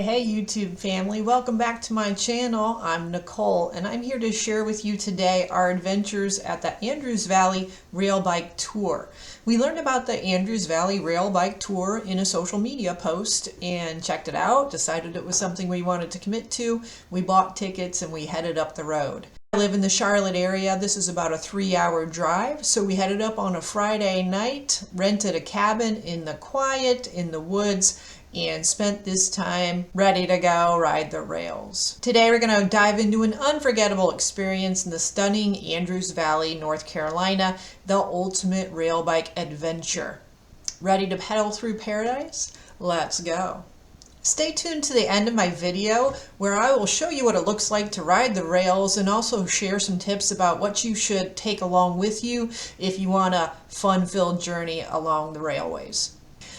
Hey YouTube family, welcome back to my channel. I'm Nicole and I'm here to share with you today our adventures at the Andrews Valley Railbike Tour. We learned about the Andrews Valley Railbike Tour in a social media post and checked it out, decided it was something we wanted to commit to. We bought tickets and we headed up the road. I live in the Charlotte area. This is about a 3-hour drive, so we headed up on a Friday night, rented a cabin in the quiet, in the woods, and spent this time ready to go ride the rails. Today we're going to dive into an unforgettable experience in the stunning Andrews Valley, North Carolina, the ultimate rail bike adventure. Ready to pedal through paradise? Let's go. Stay tuned to the end of my video where I will show you what it looks like to ride the rails and also share some tips about what you should take along with you if you want a fun-filled journey along the railways.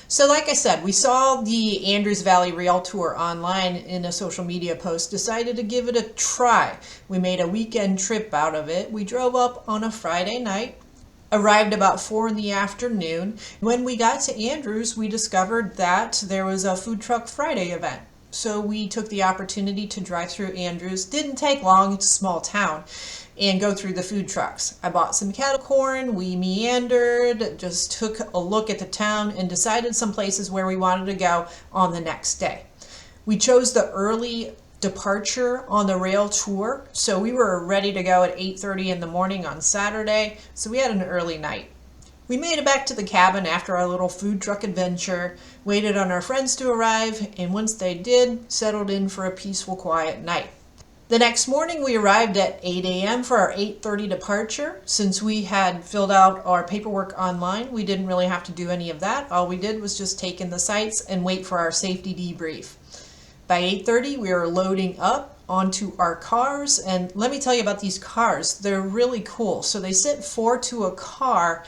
So like I said, we saw the Andrews Valley Rail Tour online in a social media post, decided to give it a try. We made a weekend trip out of it. We drove up on a Friday night, arrived about 4 in the afternoon. When we got to Andrews, we discovered that there was a Food Truck Friday event. So we took the opportunity to drive through Andrews. Didn't take long, it's a small town, and go through the food trucks. I bought some kettle corn, we meandered, just took a look at the town and decided some places where we wanted to go on the next day. We chose the early departure on the rail tour, so we were ready to go at 8:30 in the morning on Saturday, so we had an early night. We made it back to the cabin after our little food truck adventure, waited on our friends to arrive, and once they did, settled in for a peaceful, quiet night. The next morning we arrived at 8 a.m. for our 8:30 departure. Since we had filled out our paperwork online, we didn't really have to do any of that. All we did was just take in the sights and wait for our safety debrief. By 8:30 we were loading up onto our cars, and let me tell you about these cars. They're really cool. So they sit 4 to a car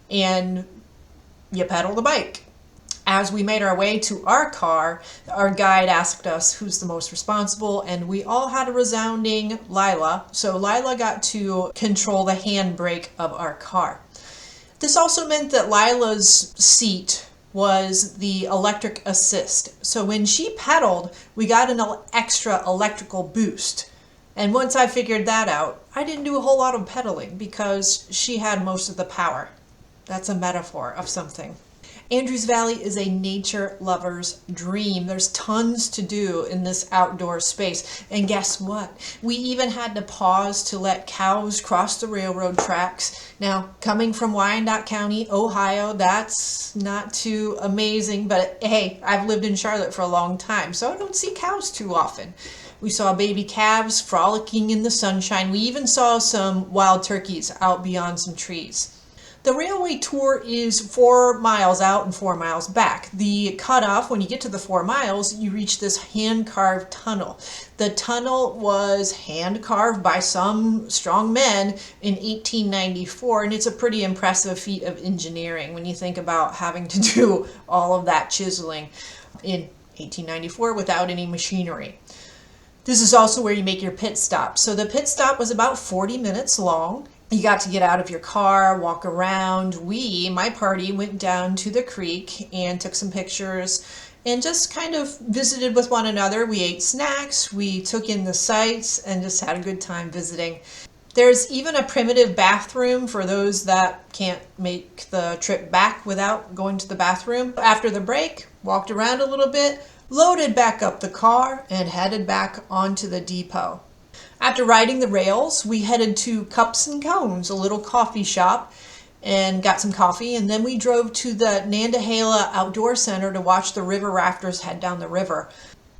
and you pedal the bike. As we made our way to our car, our guide asked us who's the most responsible, and we all had a resounding Lila. So Lila got to control the handbrake of our car. This also meant that Lila's seat was the electric assist. So when she pedaled, we got an extra electrical boost. And once I figured that out, I didn't do a whole lot of pedaling because she had most of the power. That's a metaphor of something. Andrews Valley is a nature lover's dream. There's tons to do in this outdoor space. And guess what? We even had to pause to let cows cross the railroad tracks. Now, coming from Wyandotte County, Ohio, that's not too amazing, but hey, I've lived in Charlotte for a long time, so I don't see cows too often. We saw baby calves frolicking in the sunshine. We even saw some wild turkeys out beyond some trees. The railway tour is 4 miles out and 4 miles back. The cutoff, when you get to the 4 miles, you reach this hand-carved tunnel. The tunnel was hand-carved by some strong men in 1894, and it's a pretty impressive feat of engineering when you think about having to do all of that chiseling in 1894 without any machinery. This is also where you make your pit stop. So the pit stop was about 40 minutes long. You got to get out of your car, walk around. My party, went down to the creek and took some pictures and just kind of visited with one another. We ate snacks, we took in the sights, and just had a good time visiting. There's even a primitive bathroom for those that can't make the trip back without going to the bathroom. After the break, walked around a little bit, loaded back up the car, and headed back onto the depot. After riding the rails, we headed to Cups and Cones, a little coffee shop, and got some coffee, and then we drove to the Nantahala Outdoor Center to watch the river rafters head down the river.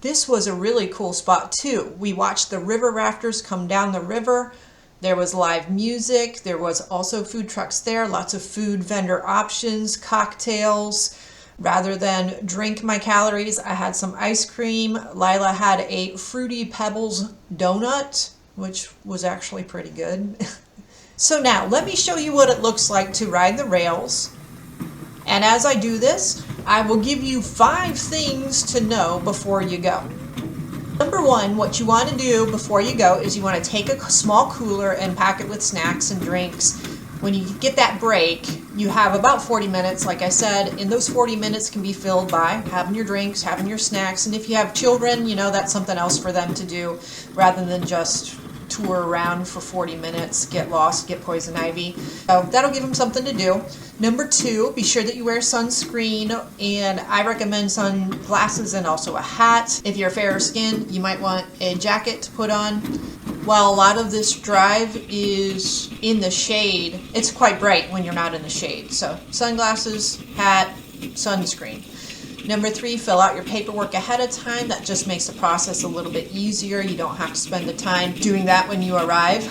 This was a really cool spot too. We watched the river rafters come down the river. There was live music. There was also food trucks there, lots of food vendor options, cocktails. Rather than drink my calories, I had some ice cream. Lila had a Fruity Pebbles donut, which was actually pretty good. So now, let me show you what it looks like to ride the rails. And as I do this, I will give you 5 things to know before you go. Number 1, what you want to do before you go is you want to take a small cooler and pack it with snacks and drinks. When you get that break, you have about 40 minutes, like I said, and those 40 minutes can be filled by having your drinks, having your snacks, and if you have children, you know, that's something else for them to do rather than just tour around for 40 minutes, get lost, get poison ivy. So that'll give them something to do. Number 2, be sure that you wear sunscreen, and I recommend sunglasses and also a hat. If you're fair skinned, you might want a jacket to put on. While a lot of this drive is in the shade, it's quite bright when you're not in the shade. So sunglasses, hat, sunscreen. Number 3, fill out your paperwork ahead of time. That just makes the process a little bit easier. You don't have to spend the time doing that when you arrive.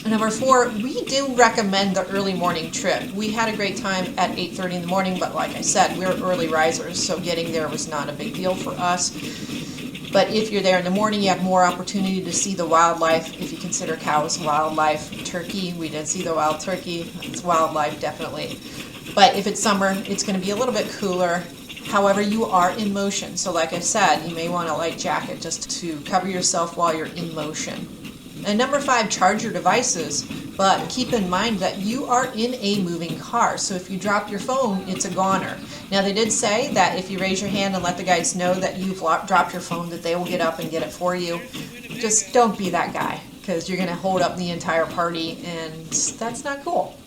And number 4, we do recommend the early morning trip. We had a great time at 8:30 in the morning, but like I said, we're early risers, so getting there was not a big deal for us. But if you're there in the morning, you have more opportunity to see the wildlife. If you consider cows wildlife, turkey, we did see the wild turkey. It's wildlife, definitely. But if it's summer, it's going to be a little bit cooler. However, you are in motion. So like I said, you may want a light jacket just to cover yourself while you're in motion. And number 5, charge your devices. But keep in mind that you are in a moving car. So if you drop your phone, it's a goner. Now they did say that if you raise your hand and let the guides know that you've dropped your phone, that they will get up and get it for you. Just don't be that guy, because you're going to hold up the entire party, and that's not cool.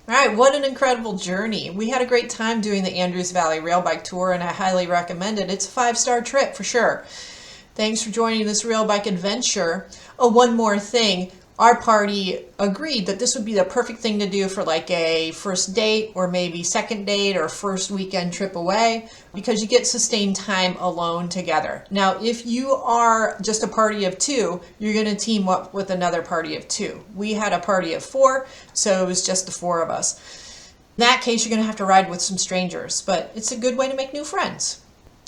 All right, what an incredible journey. We had a great time doing the Andrews Valley Railbike Tour, and I highly recommend it. It's a 5-star trip for sure. Thanks for joining this Railbike adventure. Oh, one more thing. Our party agreed that this would be the perfect thing to do for like a first date or maybe second date or first weekend trip away, because you get sustained time alone together. Now, if you are just a party of 2, you're going to team up with another party of 2. We had a party of 4, so it was just the 4 of us. In that case, you're going to have to ride with some strangers, but it's a good way to make new friends.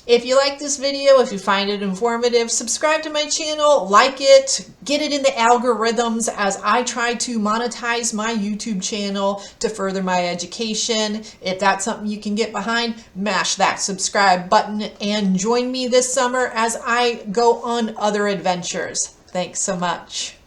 If you like this video, if you find it informative, subscribe to my channel, like it, get it in the algorithms as I try to monetize my YouTube channel to further my education. If that's something you can get behind, mash that subscribe button and join me this summer as I go on other adventures. Thanks so much.